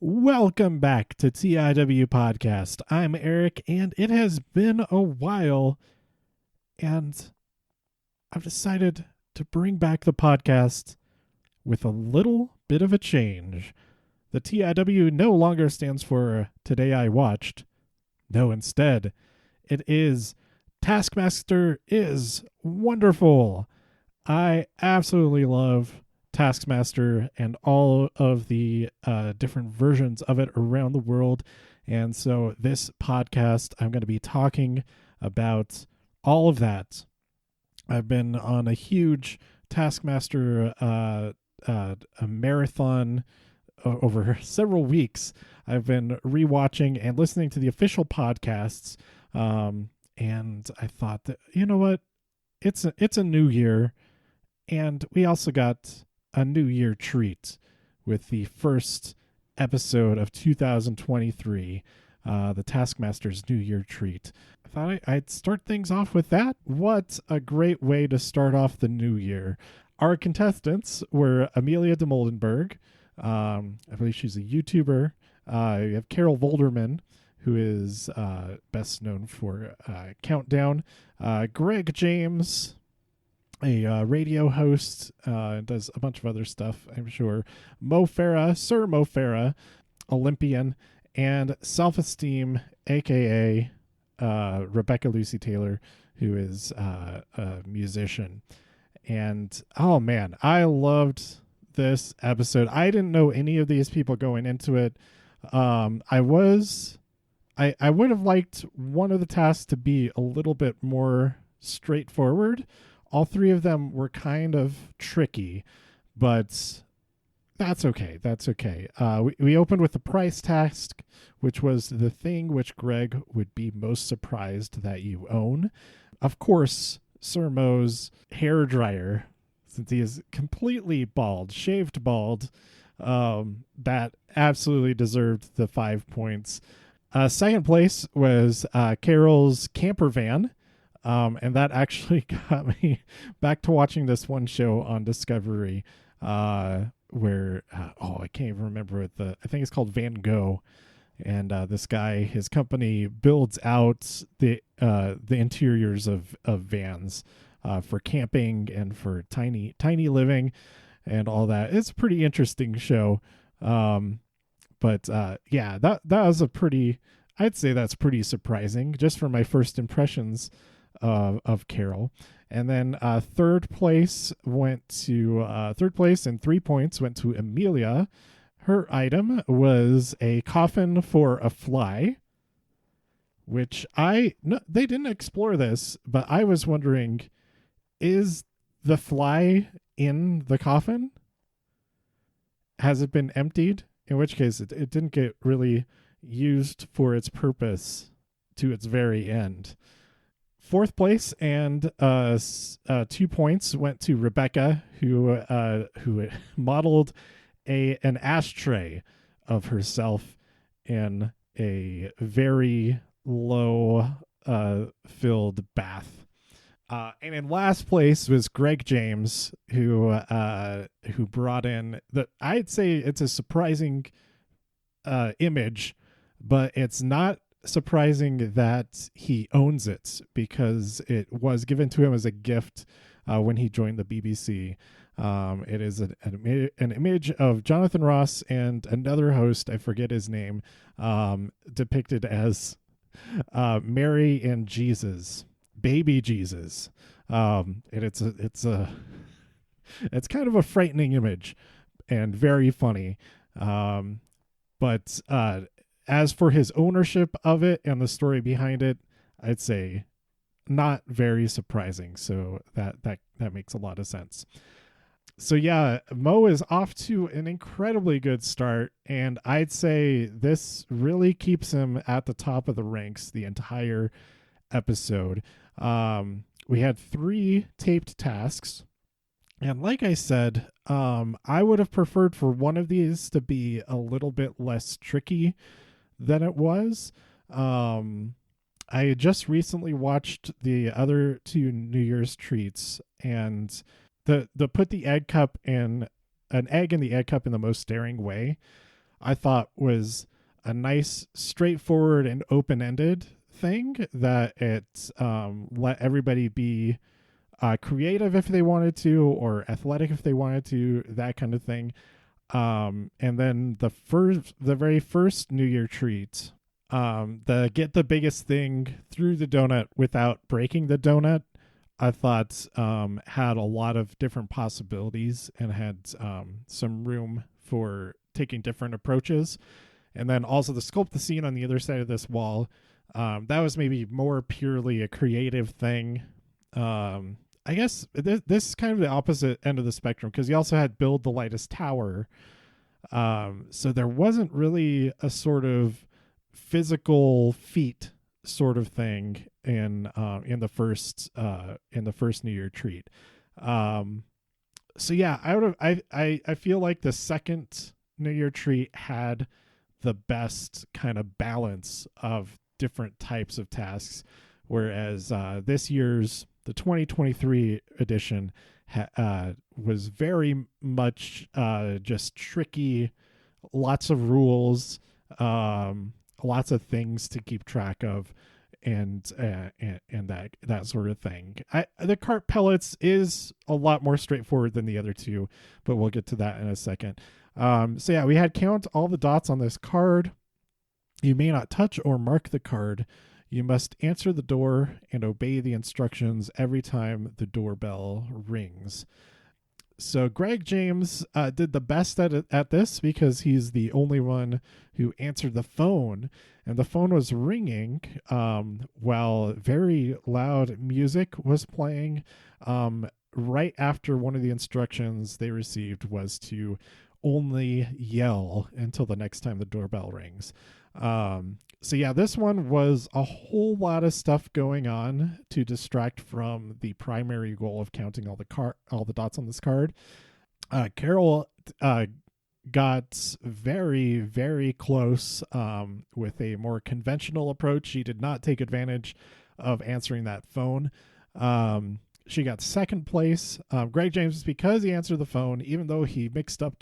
Welcome back to TIW Podcast. I'm Eric, and it has been a while, and I've decided to bring back the podcast with a little bit of a change. The TIW no longer stands for Today I Watched. No, instead, it is Taskmaster is Wonderful. I absolutely love Taskmaster and all of the different versions of it around the world. And so, this podcast, I'm going to be talking about all of that. I've been on a huge Taskmaster a marathon over several weeks. I've been rewatching and listening to the official podcasts. And I thought that, you know what? It's a new year. And we also got a New Year treat with the first episode of 2023, the Taskmaster's New Year treat. I thought I'd start things off with that. What a great way to start off the new year. Our contestants were Amelia de Moldenberg. I believe she's a YouTuber. We have Carol Volderman, who is best known for Countdown. Greg James, a radio host, does a bunch of other stuff, I'm sure. Sir Mo Farah, Olympian, and Self-Esteem, a.k.a. Rebecca Lucy Taylor, who is a musician. And, oh man, I loved this episode. I didn't know any of these people going into it. I would have liked one of the tasks to be a little bit more straightforward. All three of them were kind of tricky, but that's okay. That's okay. We opened with the price task, which was the thing which Greg would be most surprised that you own. Of course, Sir Mo's hair dryer, since he is completely bald, shaved bald, that absolutely deserved the 5 points. Second place was Carol's camper van. And that actually got me back to watching this one show on Discovery, where I can't even remember it. I think it's called Van Gogh, and this guy, his company builds out the interiors of vans for camping and for tiny living and all that. It's a pretty interesting show, but yeah, that was I'd say that's pretty surprising just for my first impressions of Carol. And then third place and 3 points went to Amelia. Her item was a coffin for a fly, which they didn't explore this, but I was wondering, is the fly in the coffin? Has it been emptied? In which case it didn't get really used for its purpose to its very end. Fourth place and 2 points went to Rebecca, who modeled an ashtray of herself in a very low filled bath. And in last place was Greg James, who brought in I'd say it's a surprising image, but it's not surprising that he owns it because it was given to him as a gift when he joined the BBC. It is an image of Jonathan Ross and another host, I forget his name, depicted as Mary and Jesus, baby Jesus. And it's kind of a frightening image and very funny. But as for his ownership of it and the story behind it, I'd say not very surprising. So that makes a lot of sense. So yeah, Mo is off to an incredibly good start, and I'd say this really keeps him at the top of the ranks the entire episode. We had 3 taped tasks, and like I said, I would have preferred for one of these to be a little bit less tricky than it was. I just recently watched the other 2 New Year's treats, and the put the egg cup in an egg in the egg cup in the most daring way. I thought was a nice, straightforward, and open ended thing that it let everybody be creative if they wanted to, or athletic if they wanted to, that kind of thing. And then the very first New Year treat, the get the biggest thing through the donut without breaking the donut, I thought had a lot of different possibilities and had some room for taking different approaches. And then also the sculpt the scene on the other side of this wall, that was maybe more purely a creative thing. I guess this is kind of the opposite end of the spectrum, because you also had build the lightest tower. So there wasn't really a sort of physical feat sort of thing in the first New Year treat. So yeah, I feel like the second New Year treat had the best kind of balance of different types of tasks, whereas this year's the 2023 edition was very much just tricky, lots of rules, lots of things to keep track of, and that sort of thing. The cart pellets is a lot more straightforward than the other two, but we'll get to that in a second. So yeah, we had count all the dots on this card. You may not touch or mark the card. You must answer the door and obey the instructions every time the doorbell rings. So Greg James did the best at this, because he's the only one who answered the phone, and the phone was ringing while very loud music was playing right after one of the instructions they received was to only yell until the next time the doorbell rings. So yeah, this one was a whole lot of stuff going on to distract from the primary goal of counting all the dots on this card. Carol got very, very close with a more conventional approach. She did not take advantage of answering that phone. She got second place. Greg James, because he answered the phone, even though he mixed up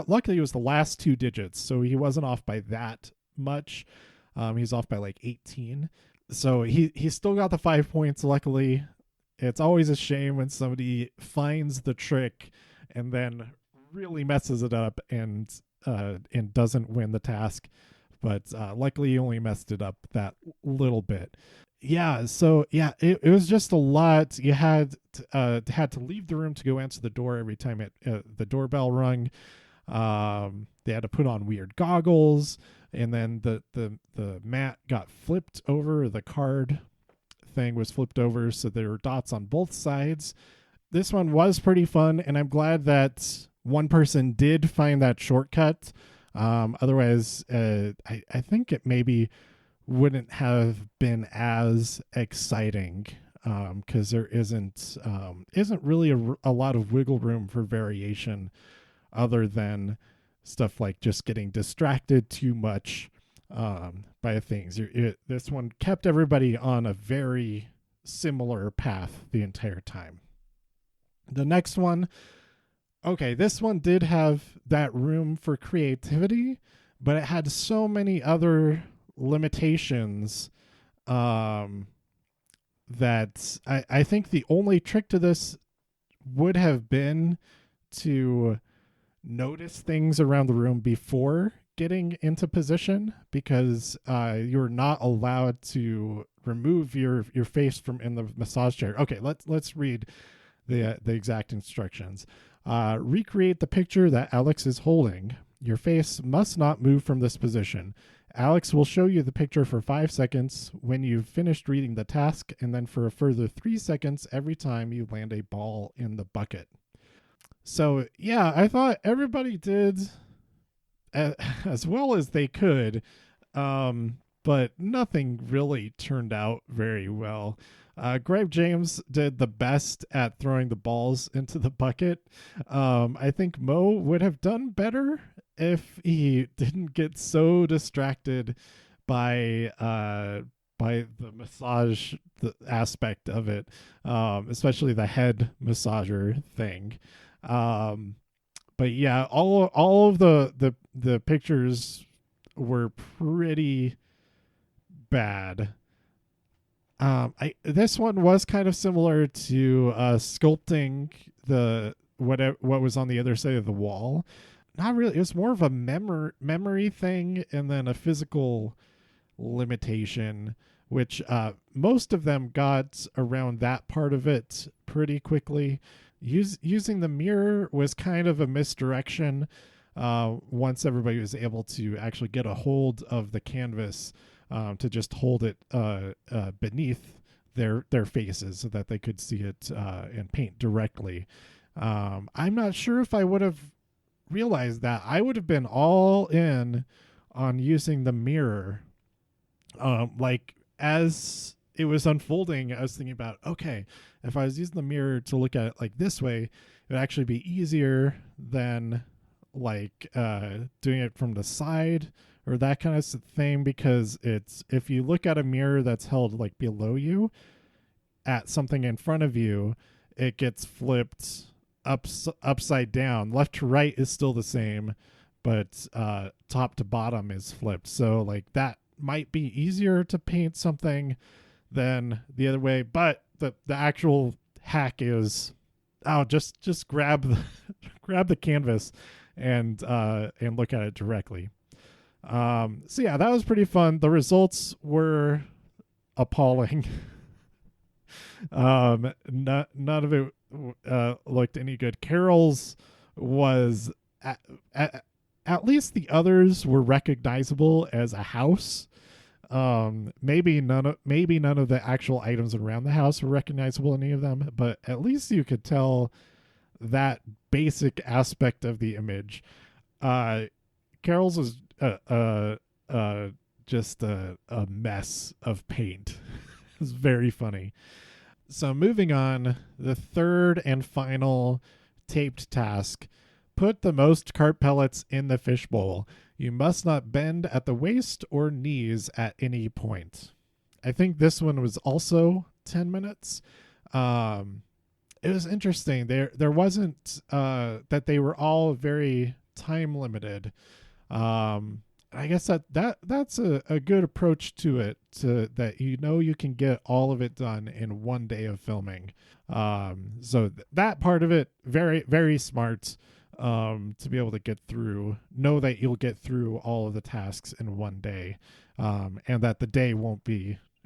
luckily it was the last two digits, so he wasn't off by that much. He's off by like 18. So he still got the 5 points, luckily. It's always a shame when somebody finds the trick and then really messes it up and doesn't win the task. But luckily he only messed it up that little bit. Yeah, so yeah, it was just a lot. You had to leave the room to go answer the door every time the doorbell rung. They had to put on weird goggles, and then the mat got flipped over. The card thing was flipped over, so there were dots on both sides. This one was pretty fun, and I'm glad that one person did find that shortcut. Otherwise, I think it maybe wouldn't have been as exciting, because there isn't really a lot of wiggle room for variation, other than stuff like just getting distracted too much by things. This one kept everybody on a very similar path the entire time. The next one, okay, this one did have that room for creativity, but it had so many other limitations that I think the only trick to this would have been to notice things around the room before getting into position, because you're not allowed to remove your face from in the massage chair. Okay, let's read the exact instructions. Recreate the picture that Alex is holding. Your face must not move from this position. Alex will show you the picture for 5 seconds when you've finished reading the task, and then for a further 3 seconds every time you land a ball in the bucket. So yeah, I thought everybody did as well as they could, but nothing really turned out very well. Greg James did the best at throwing the balls into the bucket. I think Mo would have done better if he didn't get so distracted by the massage aspect of it, especially the head massager thing. But yeah, all of the pictures were pretty bad. I This one was kind of similar to sculpting what was on the other side of the wall. Not really. It was more of a memory thing, and then a physical limitation, which most of them got around that part of it pretty quickly. Using the mirror was kind of a misdirection once everybody was able to actually get a hold of the canvas to just hold it beneath their faces so that they could see it and paint directly. I'm not sure if I would have realized that. I would have been all in on using the mirror. Like as it was unfolding, I was thinking about, okay, if I was using the mirror to look at it like this way, it would actually be easier than like doing it from the side or that kind of thing, because it's if you look at a mirror that's held like below you at something in front of you, it gets flipped upside down. Left to right is still the same, but top to bottom is flipped. So like that might be easier to paint something than the other way, but the actual hack is just grab grab the canvas and look at it directly. So yeah, that was pretty fun. The results were appalling. None of it looked any good. Carol's was at least the others were recognizable as a house. Maybe none of the actual items around the house were recognizable, any of them, but at least you could tell that basic aspect of the image. Carol's was just a mess of paint. It was very funny. So moving on, the third and final taped task: put the most carp pellets in the fishbowl. You must not bend at the waist or knees at any point. I think this one was also 10 minutes. It was interesting. There wasn't that they were all very time limited. I guess that's a good approach to it, to that you can get all of it done in one day of filming. So that part of it, very, very smart, to be able to know that you'll get through all of the tasks in one day, and that the day won't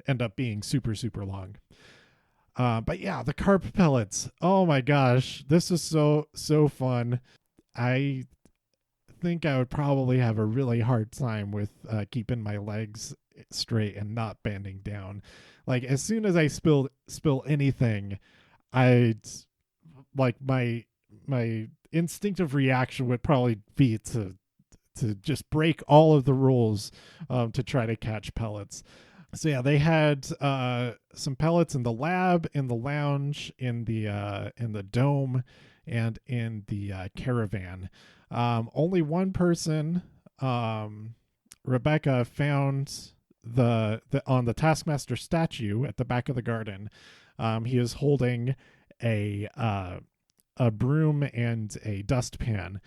end up being super, super long. But yeah, the carp pellets. Oh my gosh, this is so fun. I think I would probably have a really hard time with keeping my legs straight and not bending down. Like as soon as I spill anything, I'd like my instinctive reaction would probably be to just break all of the rules to try to catch pellets. So yeah, they had some pellets in the lab, in the lounge, in the dome, and in the caravan. Only one person, Rebecca, found the on the Taskmaster statue at the back of the garden. He is holding a broom and a dustpan,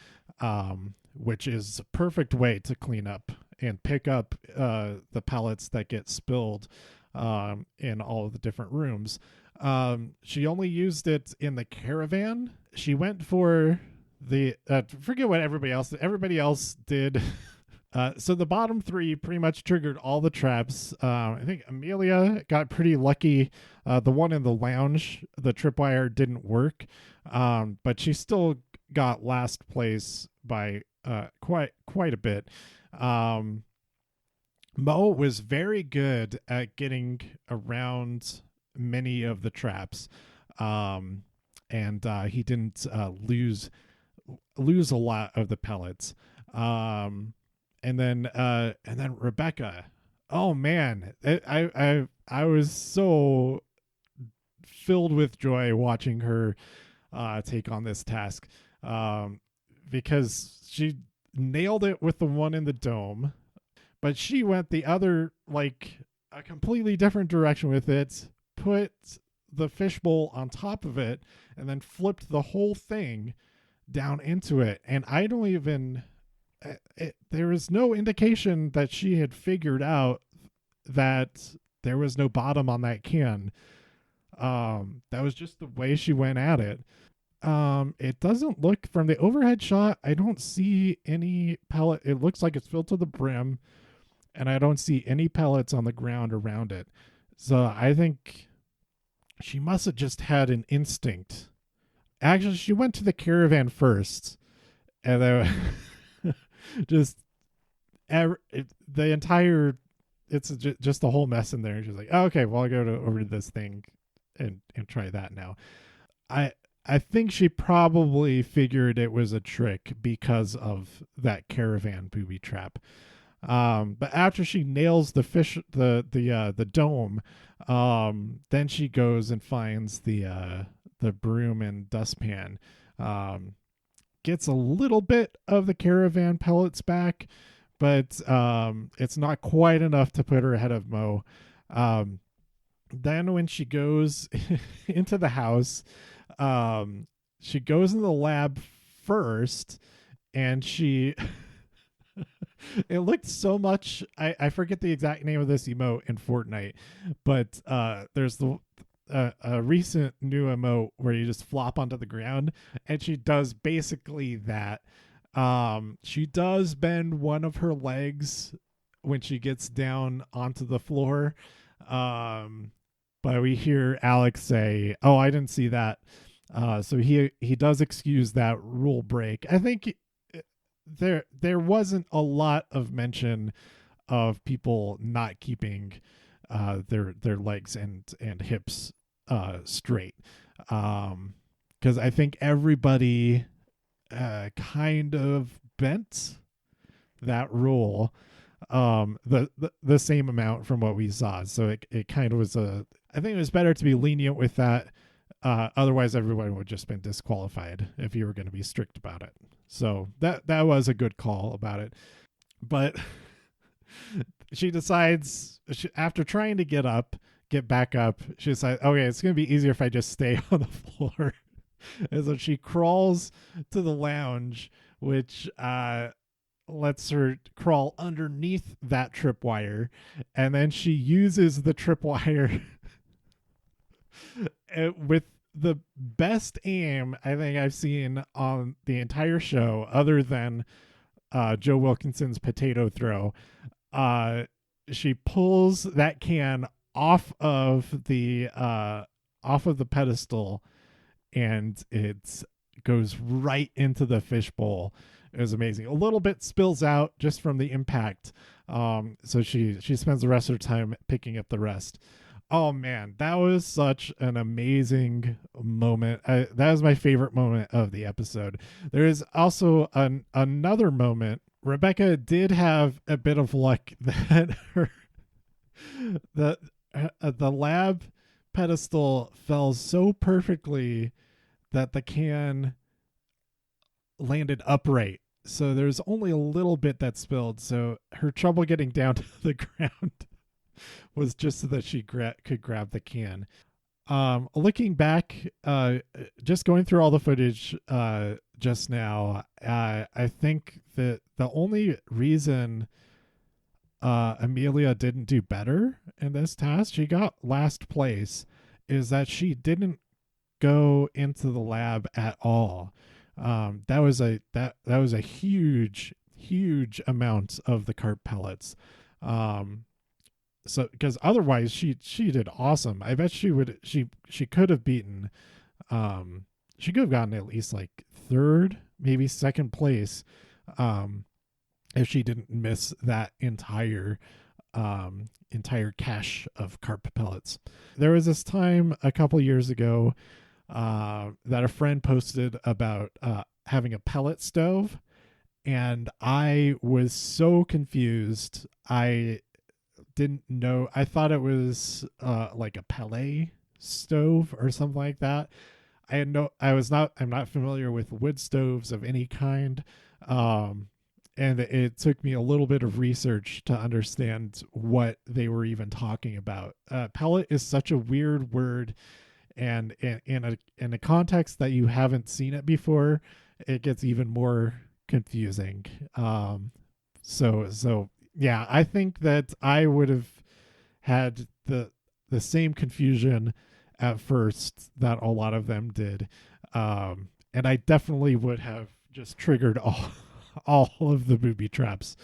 which is a perfect way to clean up and pick up the pellets that get spilled in all of the different rooms. She only used it in the caravan. She went for the forget what everybody else did. So the bottom three pretty much triggered all the traps. I think Amelia got pretty lucky. The one in the lounge, the tripwire didn't work, but she still got last place by quite a bit. Mo was very good at getting around many of the traps, and he didn't lose a lot of the pellets. And then Rebecca. Oh man, I was so filled with joy watching her take on this task, because she nailed it with the one in the dome, but she went the other, like a completely different direction with it, put the fishbowl on top of it, and then flipped the whole thing down into it. And I don't even, there was no indication that she had figured out that there was no bottom on that can. That was just the way she went at it. It doesn't look from the overhead shot. I don't see any pellet. It looks like it's filled to the brim, and I don't see any pellets on the ground around it. So I think she must have just had an instinct. Actually, she went to the caravan first, and then just the entire it's just the whole mess in there. She's like, oh, okay, well, I'll go over to this thing and try that now. I I think she probably figured it was a trick because of that caravan booby trap. But after she nails the dome, then she goes and finds the broom and dustpan. Gets a little bit of the caravan pellets back, but it's not quite enough to put her ahead of Mo. Then when she goes into the house, she goes in the lab first, and she it looked so much. I forget the exact name of this emote in Fortnite, but there's a recent new emote where you just flop onto the ground, and she does basically that. She does bend one of her legs when she gets down onto the floor. But we hear Alex say, "Oh, I didn't see that." So he does excuse that rule break. I think there wasn't a lot of mention of people not keeping their legs and hips straight, because I think everybody kind of bent that rule the same amount from what we saw. So it kind of was I think it was better to be lenient with that. Otherwise, everyone would just been disqualified if you were going to be strict about it. So that was a good call about it. But she decides, after trying to get back up, she decides, okay, it's going to be easier if I just stay on the floor. And so she crawls to the lounge, which lets her crawl underneath that tripwire, and then she uses the tripwire with the best aim I think I've seen on the entire show, other than Joe Wilkinson's potato throw. She pulls that can off of the pedestal, and it goes right into the fishbowl. It was amazing. A little bit spills out just from the impact. So she spends the rest of her time picking up the rest. Oh man, that was such an amazing moment. That was my favorite moment of the episode. There is also another moment. Rebecca did have a bit of luck that the lab pedestal fell so perfectly that the can landed upright. So there's only a little bit that spilled. So her trouble getting down to the ground was just so that she could grab the can. Looking back, just going through all the footage just now, I think that the only reason Amelia didn't do better in this task, she got last place, is that she didn't go into the lab at all. That was a huge amount of the carp pellets. So because otherwise she did awesome. I bet she could have beaten, she could have gotten at least like third, maybe second place, if she didn't miss that entire cache of carp pellets. There was this time a couple years ago that a friend posted about having a pellet stove, and I was so confused. I didn't know. I thought it was like a pellet stove or something like that. I'm not familiar with wood stoves of any kind. And it took me a little bit of research to understand what they were even talking about. Pellet is such a weird word, and in a context that you haven't seen it before, it gets even more confusing. So yeah, I think that I would have had the same confusion at first that a lot of them did. And I definitely would have just triggered all of the booby traps.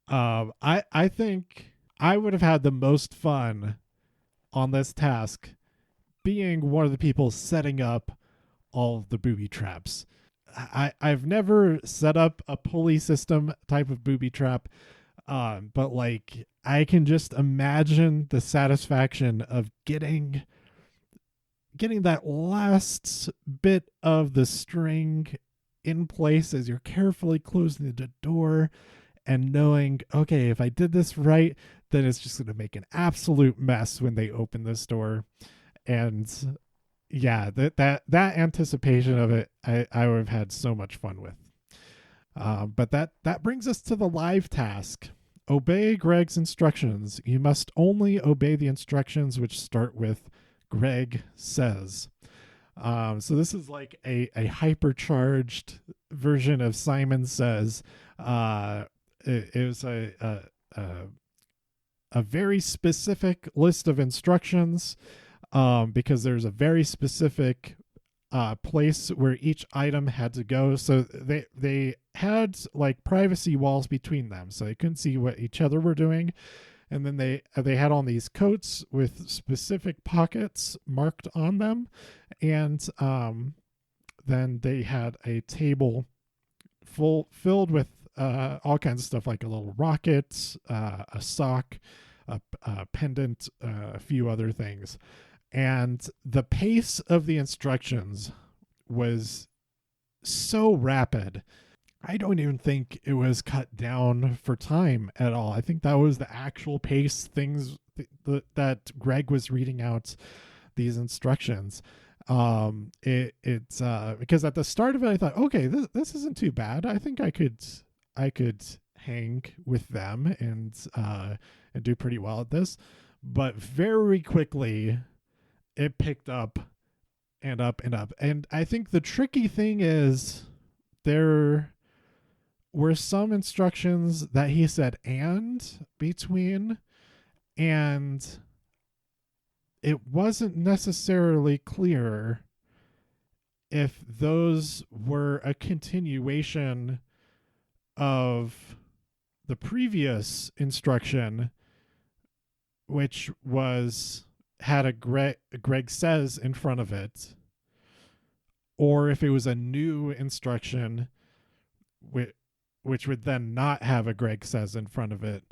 I think I would have had the most fun on this task being one of the people setting up all of the booby traps. I've never set up a pulley system type of booby trap, but like I can just imagine the satisfaction of getting that last bit of the string in place as you're carefully closing the door and knowing, okay, if I did this right, then it's just going to make an absolute mess when they open this door. And yeah, that anticipation of it, I would have had so much fun with. But that brings us to the live task. Obey Greg's instructions. You must only obey the instructions which start with Greg says. So this is like a hypercharged version of Simon Says. It was a very specific list of instructions, because there's a very specific place where each item had to go. So they had like privacy walls between them, so they couldn't see what each other were doing. And then they had on these coats with specific pockets marked on them, and then they had a table filled with all kinds of stuff, like a little rocket, a sock, a pendant, a few other things. And the pace of the instructions was so rapid. I don't even think it was cut down for time at all. I think that was the actual pace things that Greg was reading out these instructions. It's because at the start of it, I thought, okay, this isn't too bad. I think I could hang with them and do pretty well at this. But very quickly, it picked up and up and up. And I think the tricky thing is there were some instructions that he said and between, and it wasn't necessarily clear if those were a continuation of the previous instruction, which had a Greg says in front of it, or if it was a new instruction which would then not have a Greg says in front of it.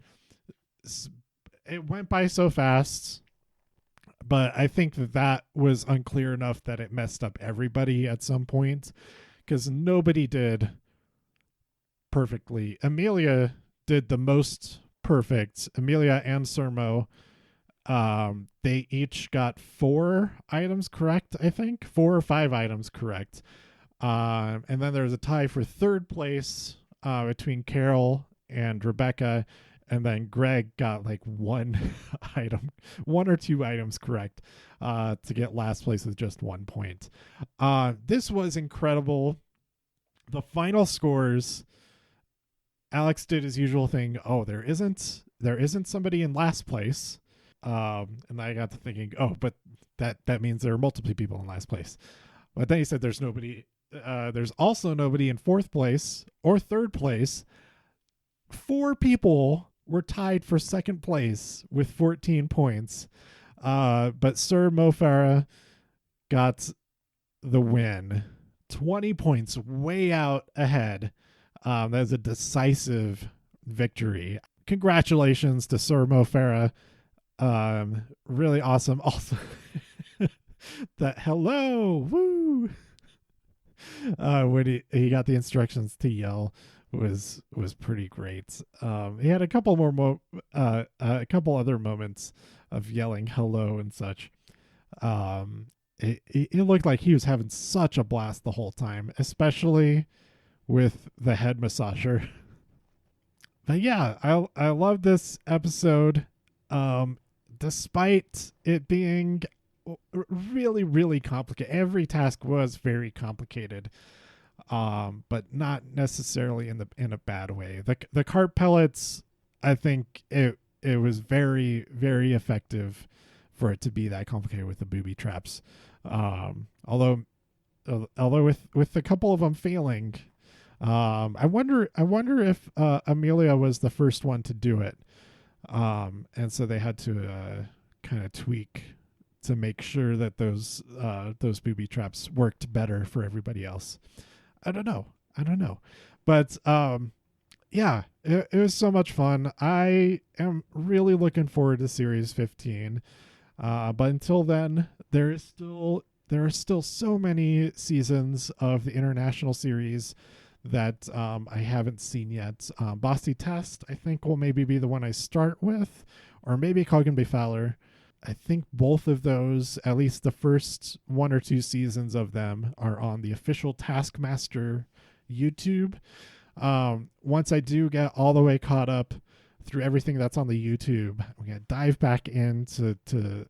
It went by so fast, but I think that was unclear enough that it messed up everybody at some point, because nobody did perfectly. Amelia did the most perfect. Amelia and Sermo, they each got 4 items correct, I think. 4 or 5 items correct. And then there was a tie for third place between Carol and Rebecca, and then Greg got like 1 or 2 items correct to get last place with just 1 point. This was incredible. The final scores, Alex did his usual thing. Oh, there isn't somebody in last place. And I got to thinking, oh, but that means there are multiple people in last place. But then he said there's nobody. There's also nobody in 4th place or 3rd place. 4 people were tied for 2nd place with 14 points. But Sir Mo Farah got the win. 20 points way out ahead. That's a decisive victory. Congratulations to Sir Mo Farah. Really awesome. Also, that hello, woo. When he got the instructions to yell was pretty great. He had a couple more a couple other moments of yelling hello and such. It looked like he was having such a blast the whole time, especially with the head massager. But yeah, I love this episode. Despite it being really, really complicated, every task was very complicated. but not necessarily in a bad way. The cart pellets, I think it was very, very effective for it to be that complicated with the booby traps. Although with a couple of them failing, I wonder if Amelia was the first one to do it, and so they had to kind of tweak to make sure that those booby traps worked better for everybody else. I don't know. But yeah, it was so much fun. I am really looking forward to Series 15. But until then, there are still so many seasons of the international series that I haven't seen yet. Bossy Test, I think, will maybe be the one I start with, or maybe Cogan Bay Fowler. I think both of those, at least the first one or two seasons of them, are on the official Taskmaster YouTube. Once I do get all the way caught up through everything that's on the YouTube, I'm gonna dive back into the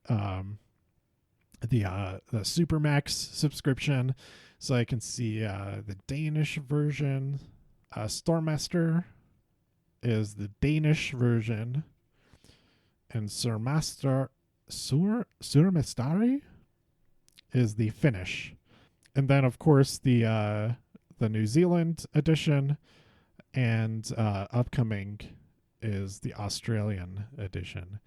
Supermax subscription, so I can see the Danish version. Stormmaster is the Danish version, and Surmestari is the Finnish, and then of course the New Zealand edition, and upcoming is the Australian edition.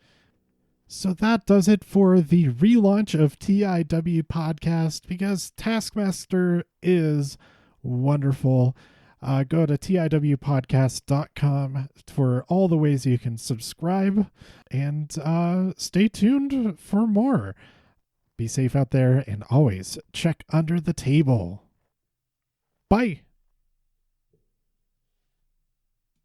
So that does it for the relaunch of TIW Podcast, because Taskmaster is wonderful. Go to tiwpodcast.com for all the ways you can subscribe, and stay tuned for more. Be safe out there, and always check under the table. Bye.